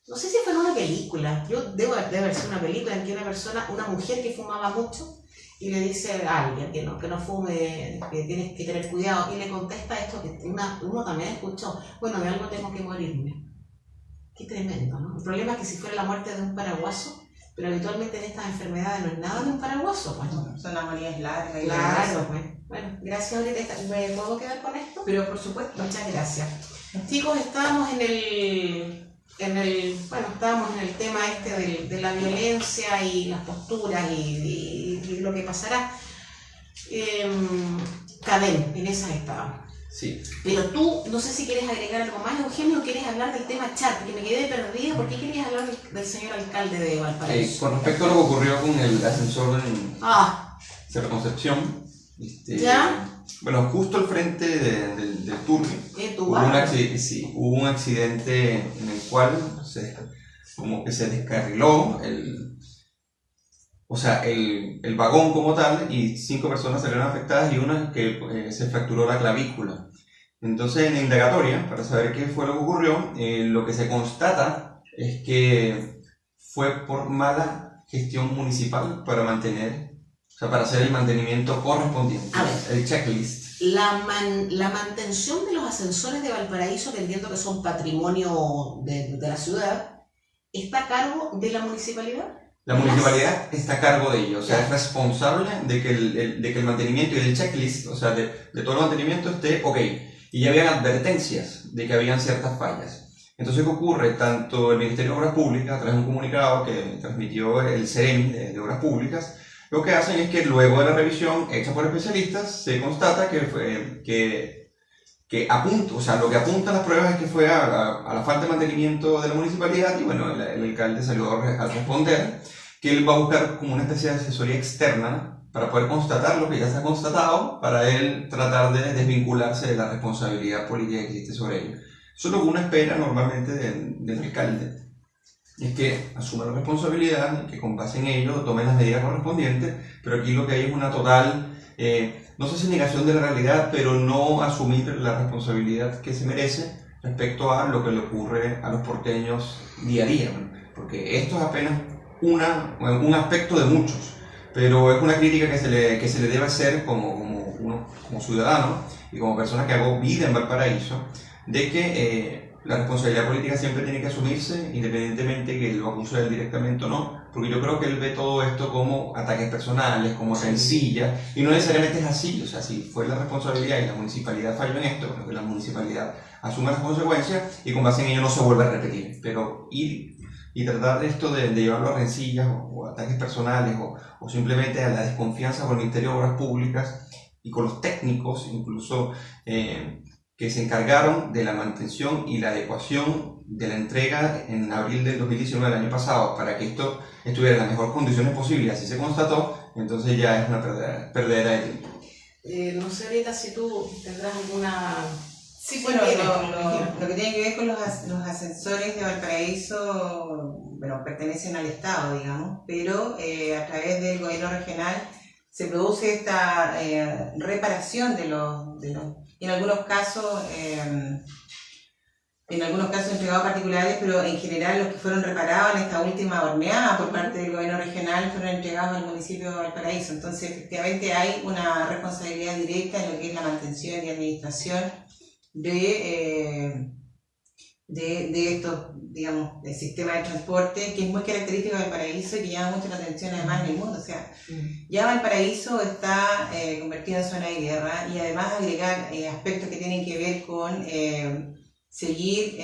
no sé si fue en una película, debe haber sido una película en que una mujer que fumaba mucho y le dice a alguien que no fume, que tienes que tener cuidado, y le contesta esto que uno también escuchó, bueno, de algo tengo que morirme. Qué tremendo, ¿no? El problema es que si fuera la muerte de un paraguaso, pero habitualmente en estas enfermedades no es nada de un paraguaso, pues. Son agonías largas. Claro, pues. Bueno, gracias, ahorita. ¿Me puedo quedar con esto? Pero por supuesto. Muchas gracias. Chicos, estábamos en el tema de la violencia y las posturas y lo que pasará. Cadén, en esas estábamos. Sí. Pero tú, no sé si quieres agregar algo más, Eugenio, o quieres hablar del tema chat, porque me quedé perdida. ¿Por qué querías hablar del señor alcalde de Valparaíso? Con respecto a lo que ocurrió con el ascensor en Cerro Concepción, ¿ya? Bueno, justo al frente del Turri hubo un accidente en el cual como que se descarriló el vagón como tal, y 5 personas salieron afectadas y una que se fracturó la clavícula. Entonces, en la indagatoria, para saber qué fue lo que ocurrió, lo que se constata es que fue por mala gestión municipal para hacer el mantenimiento correspondiente, el checklist. La mantención de los ascensores de Valparaíso, que entiendo que son patrimonio de la ciudad, ¿está a cargo de la municipalidad? La municipalidad está a cargo de ello, es responsable de que el mantenimiento y el checklist, de todo el mantenimiento esté ok. Y ya habían advertencias de que habían ciertas fallas. Entonces, ¿qué ocurre? Tanto el Ministerio de Obras Públicas, a través de un comunicado que transmitió el Ceremi de Obras Públicas, lo que hacen es que luego de la revisión hecha por especialistas, se constata que apunta, lo que apuntan las pruebas es que fue a la falta de mantenimiento de la municipalidad, y bueno, el alcalde salió a responder que él va a buscar como una especie de asesoría externa para poder constatar lo que ya se ha constatado, para él tratar de desvincularse de la responsabilidad política que existe sobre ello. Eso es lo que uno espera normalmente del alcalde, es que asuma la responsabilidad, que con base en ello tome las medidas correspondientes, pero aquí lo que hay es una total, no sé si negación de la realidad, pero no asumir la responsabilidad que se merece respecto a lo que le ocurre a los porteños día a día, porque esto es apenas un aspecto de muchos, pero es una crítica que se le debe hacer como ciudadano y como persona que hago vida en Valparaíso, de que la responsabilidad política siempre tiene que asumirse, independientemente que lo acuse él directamente o no, porque yo creo que él ve todo esto como ataques personales, como rencillas, y no necesariamente es así. Si fue la responsabilidad y la municipalidad falló en esto, bueno, que la municipalidad asuma las consecuencias y con base en ello no se vuelve a repetir, pero ir y tratar esto de llevarlo a rencillas o ataques personales o simplemente a la desconfianza con el Ministerio de Obras Públicas y con los técnicos, incluso que se encargaron de la mantención y la adecuación de la entrega en abril del 2019 del año pasado para que esto estuviera en las mejores condiciones posibles, así se constató. entonces ya es una perdedera de tiempo. No sé, Rita, si tú tendrás alguna... Sí, bueno, lo que tiene que ver con los ascensores de Valparaíso, bueno, pertenecen al Estado, digamos, pero a través del gobierno regional se produce esta reparación de los en algunos casos entregados a particulares, pero en general los que fueron reparados en esta última horneada por parte del gobierno regional fueron entregados al municipio de Valparaíso. Entonces, efectivamente hay una responsabilidad directa en lo que es la mantención y administración de estos, digamos, del sistema de transporte, que es muy característico de Valparaíso y que llama mucho la atención además en el mundo. O sea, ya Valparaíso está convertido en zona de guerra, y además agregar aspectos que tienen que ver con seguir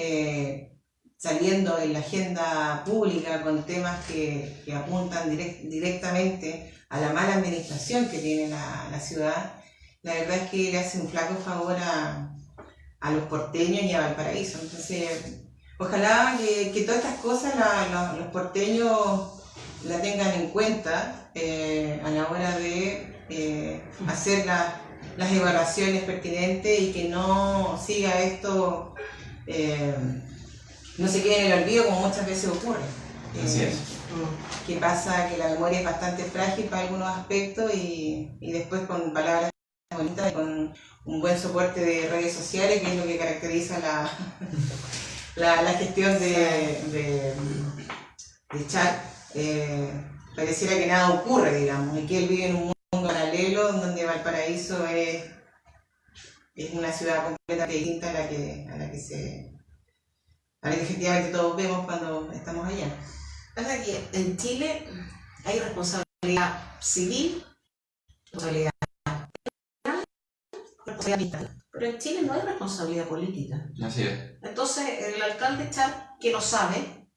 saliendo en la agenda pública con temas que apuntan directamente a la mala administración que tiene la ciudad. La verdad es que le hace un flaco favor a los porteños y a Valparaíso. Entonces, ojalá que todas estas cosas los porteños la tengan en cuenta a la hora de hacer las evaluaciones pertinentes, y que no siga esto, no se quede en el olvido como muchas veces ocurre. Así es. Que pasa que la memoria es bastante frágil para algunos aspectos, y después con palabras bonitas y con un buen soporte de redes sociales, que es lo que caracteriza la gestión de Char, pareciera que nada ocurre, digamos, y que él vive en un mundo paralelo donde Valparaíso es una ciudad completamente distinta a la que efectivamente todos vemos cuando estamos allá. Pasa que en Chile hay responsabilidad civil, responsabilidad política, pero en Chile no hay responsabilidad política. Así es. Entonces, el alcalde Char, que lo sabe,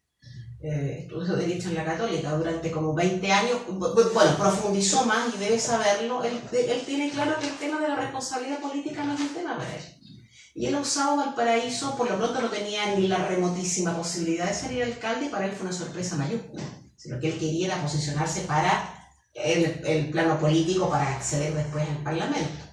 estudió Derecho en la Católica durante como 20 años, bueno, profundizó más y debe saberlo. Él tiene claro que el tema de la responsabilidad política no es un tema para él. Y él ha usado Valparaíso, por lo pronto no tenía ni la remotísima posibilidad de salir alcalde, y para él fue una sorpresa mayúscula. Lo que él quería era posicionarse para el plano político, para acceder después al Parlamento.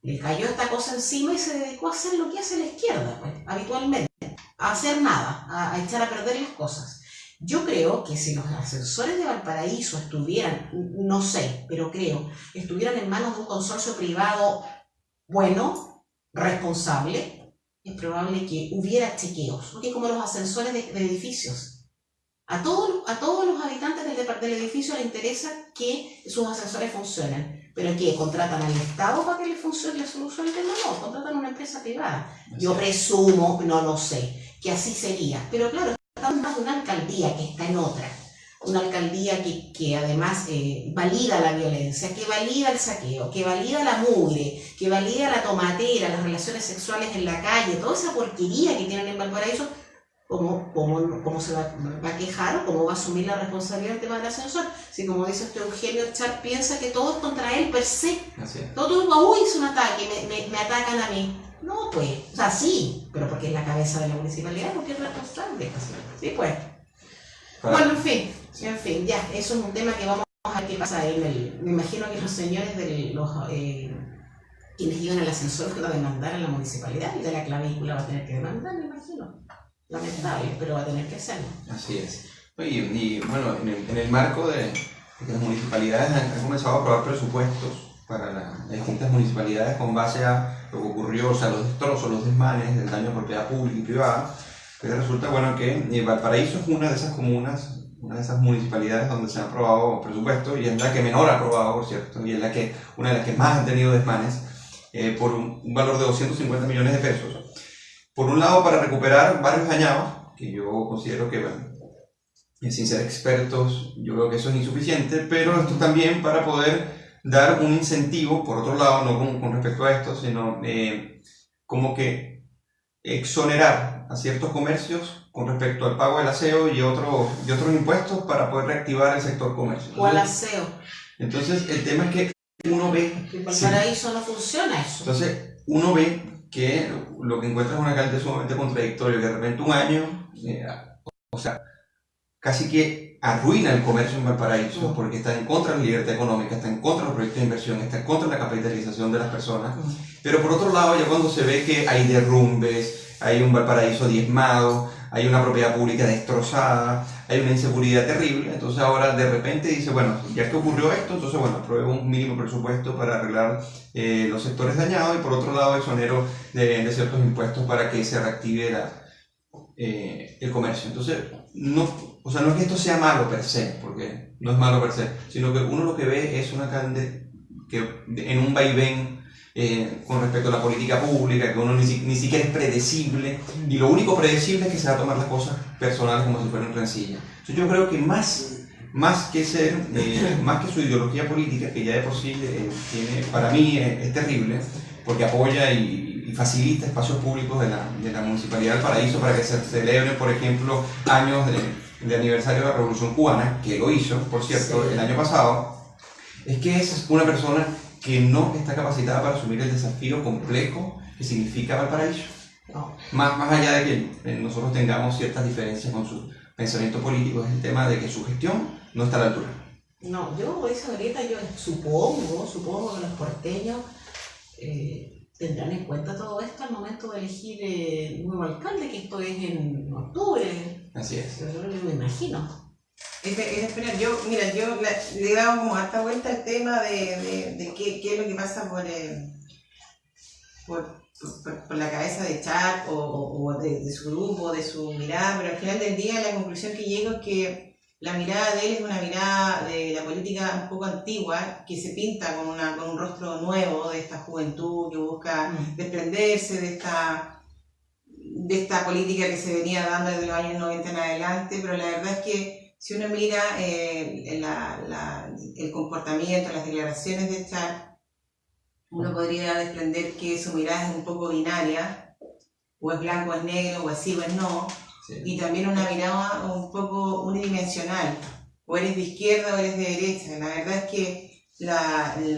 Le cayó esta cosa encima y se dedicó a hacer lo que hace la izquierda, pues, habitualmente, a hacer nada, a echar a perder las cosas. Yo creo que si los ascensores de Valparaíso estuvieran, no sé, pero creo, estuvieran en manos de un consorcio privado bueno, responsable, es probable que hubiera chequeos, porque como los ascensores de edificios, a todos los habitantes del edificio les interesa que sus ascensores funcionen, pero que contratan al Estado para que les funcione, les solucione el tema. No, contratan a una empresa privada. Yo presumo, no lo sé, que así sería, pero claro, estamos más de una alcaldía que está en otra. Una alcaldía que además valida la violencia, que valida el saqueo, que valida la mugre, que valida la tomatera, las relaciones sexuales en la calle, toda esa porquería que tienen en Valparaíso. ¿Cómo se va a quejar o cómo va a asumir la responsabilidad del tema del ascensor? Si, como dice usted, Eugenio Char piensa que todo es contra él per se. Todo es un ataque, me atacan a mí. No, pues, o sea, sí, pero porque es la cabeza de la municipalidad, porque es responsable. Sí, pues. Bueno, en fin, ya, eso es un tema que vamos a ver qué pasa me imagino que los señores quienes llevan el ascensor van a demandar a la municipalidad, y de la clavícula va a tener que demandar, me imagino. Lamentable, pero va a tener que hacerlo. Así es. Y bueno, en el marco de que las municipalidades han comenzado a aprobar presupuestos para las distintas municipalidades con base a lo que ocurrió, o sea, los destrozos, los desmanes, el daño a propiedad pública y privada. Pero resulta, bueno, que Valparaíso es una de esas comunas, una de esas municipalidades donde se han aprobado presupuestos, y es la que menor ha aprobado, por cierto, y es una de las que más han tenido desmanes, por un valor de 250 millones de pesos. Por un lado, para recuperar barrios dañados, que yo considero que, bueno, sin ser expertos, yo creo que eso es insuficiente, pero esto también para poder dar un incentivo, por otro lado, no con respecto a esto, sino como que exonerar a ciertos comercios con respecto al pago del aseo y otros impuestos para poder reactivar el sector comercio. ¿O al aseo? Entonces, el tema es que uno ve... En Valparaíso no funciona eso. Entonces, uno ve que lo que encuentra es un alcalde sumamente contradictorio, que de repente un año, o sea, casi que arruina el comercio en Valparaíso, porque está en contra de la libertad económica, está en contra de los proyectos de inversión, está en contra de la capitalización de las personas. Pero por otro lado, ya cuando se ve que hay derrumbes, hay un Valparaíso diezmado, hay una propiedad pública destrozada, hay una inseguridad terrible, entonces ahora de repente dice, bueno, ya que ocurrió esto, entonces bueno, apruebo un mínimo presupuesto para arreglar los sectores dañados, y por otro lado exonero de ciertos impuestos para que se reactive el comercio. Entonces, no es que esto sea malo per se, porque no es malo per se, sino que uno lo que ve es una en un vaivén con respecto a la política pública, que uno ni siquiera es predecible, y lo único predecible es que se va a tomar las cosas personales como si fueran rencillas. Entonces yo creo que más que su ideología política, que ya de por sí tiene, para mí es terrible, porque apoya y facilita espacios públicos de la Municipalidad del Paraíso para que se celebren, por ejemplo, años de aniversario de la Revolución Cubana, que lo hizo, por cierto, el año pasado, es que es una persona que no está capacitada para asumir el desafío complejo que significa Valparaíso. No. Más allá de que nosotros tengamos ciertas diferencias con su pensamiento político, es el tema de que su gestión no está a la altura. No, yo esa ahorita yo supongo que los porteños tendrán en cuenta todo esto al momento de elegir nuevo alcalde, que esto es en octubre. Así es. Yo me imagino. Yo le he dado como harta vuelta al tema de qué es lo que pasa por la cabeza de Char o de su grupo, de su mirada, pero al final del día la conclusión que llego es que la mirada de él es una mirada de la política un poco antigua, que se pinta con un rostro nuevo de esta juventud que busca desprenderse de esta política que se venía dando desde los años 90 en adelante, pero la verdad es que si uno mira el comportamiento, las declaraciones de Char, uno podría desprender que su mirada es un poco binaria, o es blanco o es negro, o es sí o es no, sí. Y también una mirada un poco unidimensional, o eres de izquierda o eres de derecha. La verdad es que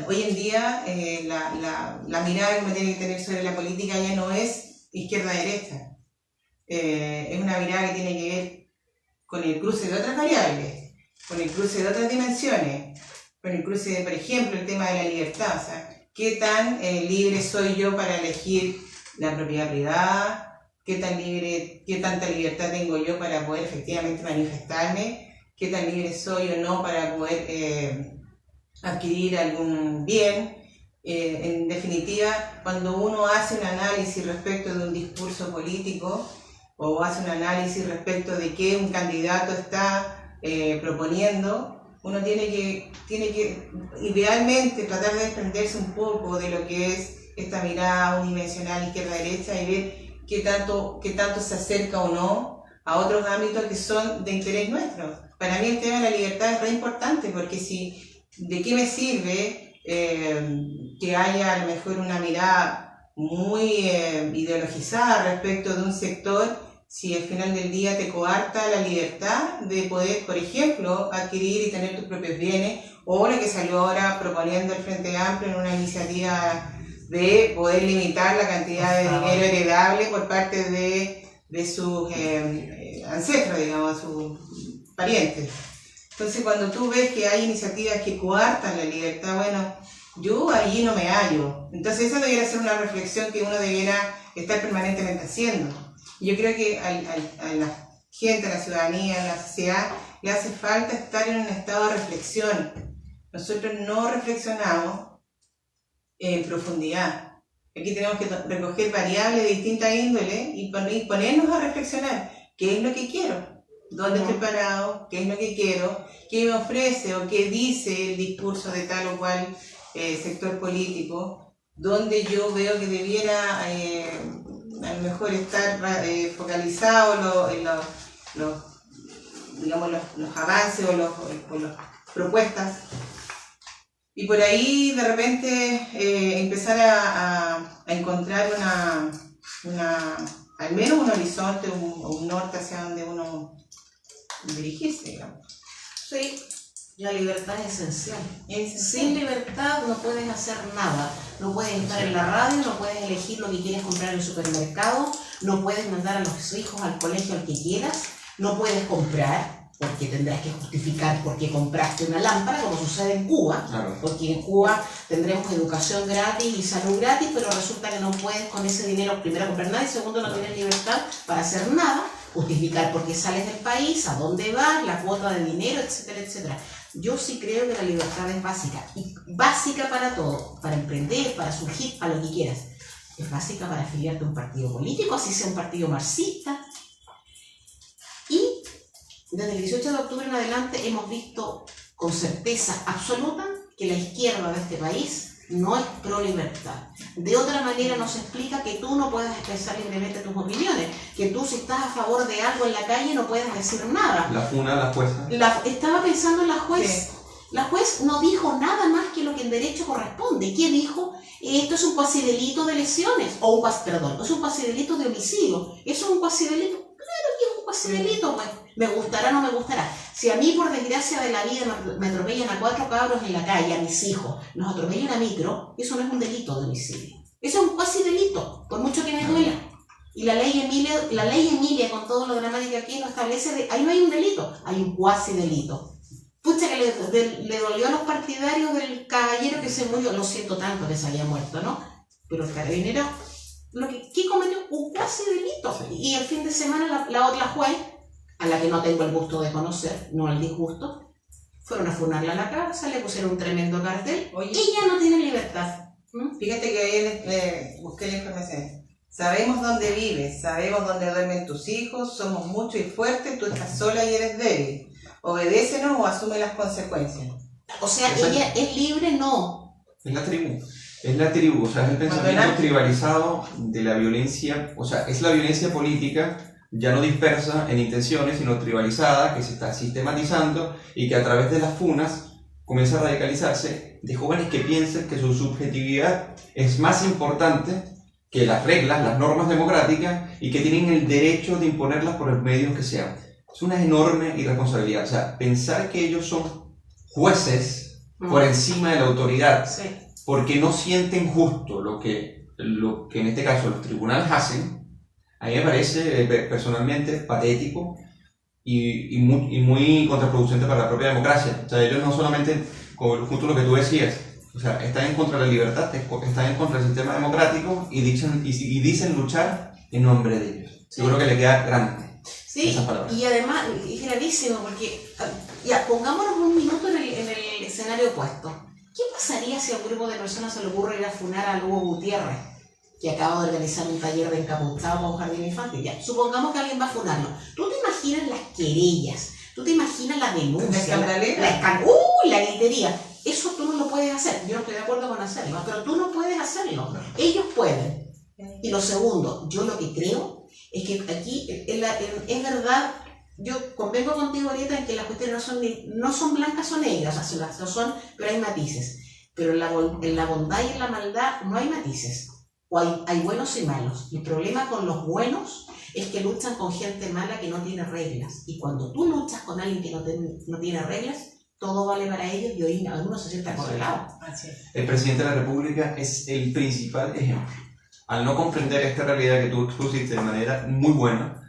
hoy en día la mirada que uno tiene que tener sobre la política ya no es izquierda-derecha, es una mirada que tiene que ver con el cruce de otras variables, con el cruce de otras dimensiones, con el cruce de, por ejemplo, el tema de la libertad. O sea, ¿qué tan libre soy yo para elegir la propiedad privada? ¿Qué tanta libertad tengo yo para poder efectivamente manifestarme? ¿Qué tan libre soy o no para poder adquirir algún bien? En definitiva, cuando uno hace un análisis respecto de un discurso político, o hace un análisis respecto de qué un candidato está proponiendo, uno tiene que idealmente tratar de desprenderse un poco de lo que es esta mirada unidimensional izquierda-derecha y ver qué tanto se acerca o no a otros ámbitos que son de interés nuestro. Para mí el tema de la libertad es re importante, porque ¿de qué me sirve que haya a lo mejor una mirada muy ideologizada respecto de un sector, si al final del día te coarta la libertad de poder, por ejemplo, adquirir y tener tus propios bienes, o lo que salió ahora proponiendo el Frente Amplio en una iniciativa de poder limitar la cantidad de dinero heredable por parte de sus ancestros, digamos, sus parientes. Entonces, cuando tú ves que hay iniciativas que coartan la libertad, bueno, yo allí no me hallo. Entonces esa debería ser una reflexión que uno debiera estar permanentemente haciendo. Yo creo que a la gente, a la ciudadanía, a la sociedad, le hace falta estar en un estado de reflexión. Nosotros no reflexionamos en profundidad. Aquí tenemos que recoger variables de distinta índole y ponernos a reflexionar. ¿Qué es lo que quiero? ¿Dónde estoy parado? ¿Qué es lo que quiero? ¿Qué me ofrece o qué dice el discurso de tal o cual sector político, donde yo veo que debiera a lo mejor estar focalizado en los avances o las propuestas, y por ahí de repente empezar a encontrar al menos un horizonte, un norte hacia donde uno dirigirse, digamos. Sí. La libertad es esencial. Sin libertad no puedes hacer nada. No puedes estar en la radio, no puedes elegir lo que quieres comprar en el supermercado, no puedes mandar a los hijos al colegio al que quieras, no puedes comprar. porque tendrás que justificar por qué compraste una lámpara, como sucede en Cuba, claro. Porque en Cuba tendremos educación gratis y salud gratis, pero resulta que no puedes con ese dinero, primero, comprar nada y segundo, no tienes libertad para hacer nada, justificar por qué sales del país, a dónde vas, la cuota de dinero, etcétera, etcétera. Yo sí creo que la libertad es básica, y básica para todo, para emprender, para surgir, para lo que quieras. Es básica para afiliarte a un partido político, así sea un partido marxista. Y desde el 18 de octubre en adelante hemos visto con certeza absoluta que la izquierda de este país no es pro libertad. De otra manera nos explica que tú no puedes expresar libremente tus opiniones, que tú si estás a favor de algo en la calle no puedes decir nada. La FUNA, la jueza. Estaba pensando en la juez. Sí. La juez no dijo nada más que lo que en derecho corresponde. ¿Qué dijo? Esto es un cuasidelito de lesiones, o es un cuasidelito de homicidio. ¿Eso es un cuasidelito? Claro que es un cuasidelito, pues. Me gustará o no me gustará. Si a mí, por desgracia de la vida, me atropellan a 4 cabros en la calle, a mis hijos, los atropellan a micro, eso no es un delito de homicidio. Eso es un cuasidelito, por mucho que me duela. Y la ley Emilia, con todo lo dramático aquí, no establece, ahí no hay un delito, hay un cuasidelito. Pucha que le dolió a los partidarios del caballero que se murió, lo siento tanto que se había muerto, ¿no? Pero el carabinero, ¿qué cometió? Un casi delito. Sí. Y el fin de semana la otra juez, a la que no tengo el gusto de conocer, no el disgusto, fueron a funarla a la casa, le pusieron un tremendo cartel. Oye, y ya no tiene libertad. Fíjate que ahí busqué la información. Sabemos dónde vives, sabemos dónde duermen tus hijos, somos muchos y fuertes, tú estás sola y eres débil. Obedécenos o asume las consecuencias. O sea, ella es libre, no. Es la tribu, o sea, es el pensamiento tribalizado de la violencia, o sea, es la violencia política ya no dispersa en intenciones, sino tribalizada, que se está sistematizando y que a través de las funas comienza a radicalizarse de jóvenes que piensan que su subjetividad es más importante que las reglas, las normas democráticas y que tienen el derecho de imponerlas por los medios que sean. Es una enorme irresponsabilidad, o sea, pensar que ellos son jueces por encima de la autoridad, sí, porque no sienten justo lo que en este caso los tribunales hacen, a mí me parece personalmente patético y muy contraproducente para la propia democracia. O sea, ellos no solamente, como justo lo que tú decías, o sea, están en contra de la libertad, están en contra del sistema democrático y dicen luchar en nombre de ellos. Sí. Yo creo que le queda grande. Sí, y además es gravísimo porque, ya, pongámonos un minuto en el escenario opuesto. ¿Qué pasaría si a un grupo de personas se le ocurre ir a funar a Lugo Gutiérrez, que acaba de organizar un taller de encapuchados para un jardín infantil? Ya, supongamos que alguien va a funarlo. ¿Tú te imaginas las querellas? ¿Tú te imaginas la denuncia? La gritería. Eso tú no lo puedes hacer. Yo no estoy de acuerdo con hacerlo, pero tú no puedes hacerlo. Ellos pueden. Y lo segundo, yo lo que creo es que aquí es verdad, yo convengo contigo ahorita en que las cuestiones no son blancas o negras, así las son, pero hay matices. Pero en la bondad y en la maldad no hay matices. O hay buenos y malos. El problema con los buenos es que luchan con gente mala que no tiene reglas. Y cuando tú luchas con alguien que no tiene reglas, todo vale para ellos y hoy algunos se sienten acorralados. El presidente de la República es el principal ejemplo. Al no comprender esta realidad que tú expusiste de manera muy buena,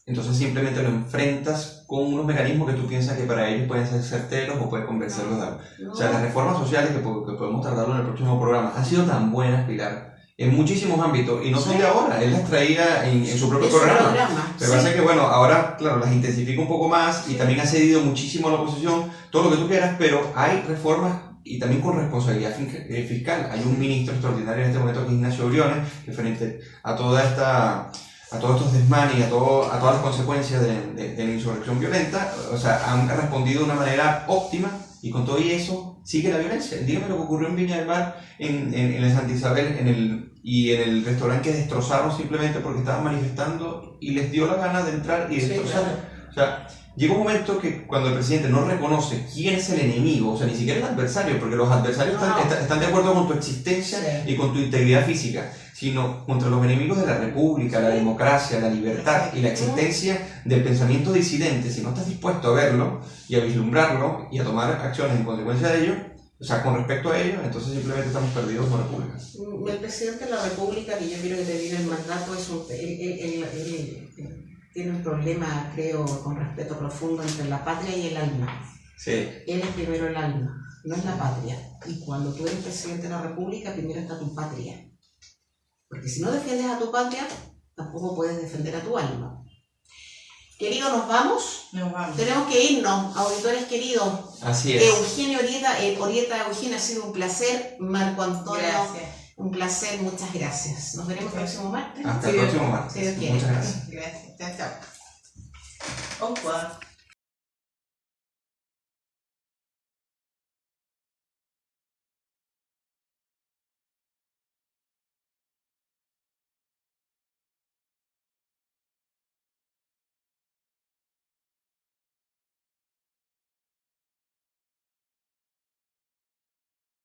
entonces simplemente lo enfrentas con unos mecanismos que tú piensas que para ellos pueden ser certeros o puedes convencerlos de algo. O sea, las reformas sociales, que podemos tratarlo en el próximo programa, han sido tan buenas, Pilar, en muchísimos ámbitos, y no son de ahora, él las traía en su propio programa. Pero pasa que, bueno, ahora, claro, las intensifica un poco más y también ha cedido muchísimo a la oposición, todo lo que tú quieras, pero hay reformas y también con responsabilidad fiscal. Hay un ministro extraordinario en este momento, que es Ignacio Briones, que frente a todos estos desmanes y a todas las consecuencias de la insurrección violenta, o sea, han respondido de una manera óptima, y con todo y eso sigue la violencia. Dígame lo que ocurrió en Viña del Mar, en el Santa Isabel, en el restaurante que destrozaron simplemente porque estaban manifestando y les dio la gana de entrar y destrozar. Sí, claro. O sea, llega un momento que cuando el presidente no reconoce quién es el enemigo, o sea, ni siquiera el adversario, porque los adversarios están de acuerdo con tu existencia y con tu integridad física, sino contra los enemigos de la república, la democracia, la libertad y la existencia del pensamiento disidente. Si no estás dispuesto a verlo y a vislumbrarlo y a tomar acciones en consecuencia de ello, o sea, con respecto a ello, entonces simplemente estamos perdidos como república. El presidente de la república, que yo quiero que te diga el mandato, es tiene un problema, creo, con respeto profundo entre la patria y el alma. Sí. Él es primero el alma, no es la patria. Y cuando tú eres presidente de la República, primero está tu patria. Porque si no defiendes a tu patria, tampoco puedes defender a tu alma. Querido, ¿nos vamos? Nos vamos. Tenemos que irnos, auditores queridos. Así es. Eugenio Orieta, Eugenia, ha sido un placer. Marco Antonio, Gracias. un placer, muchas gracias. Nos veremos el próximo martes. Hasta el próximo martes. Si Dios quiere. Muchas gracias. Gracias. Chao, chao. Au revoir.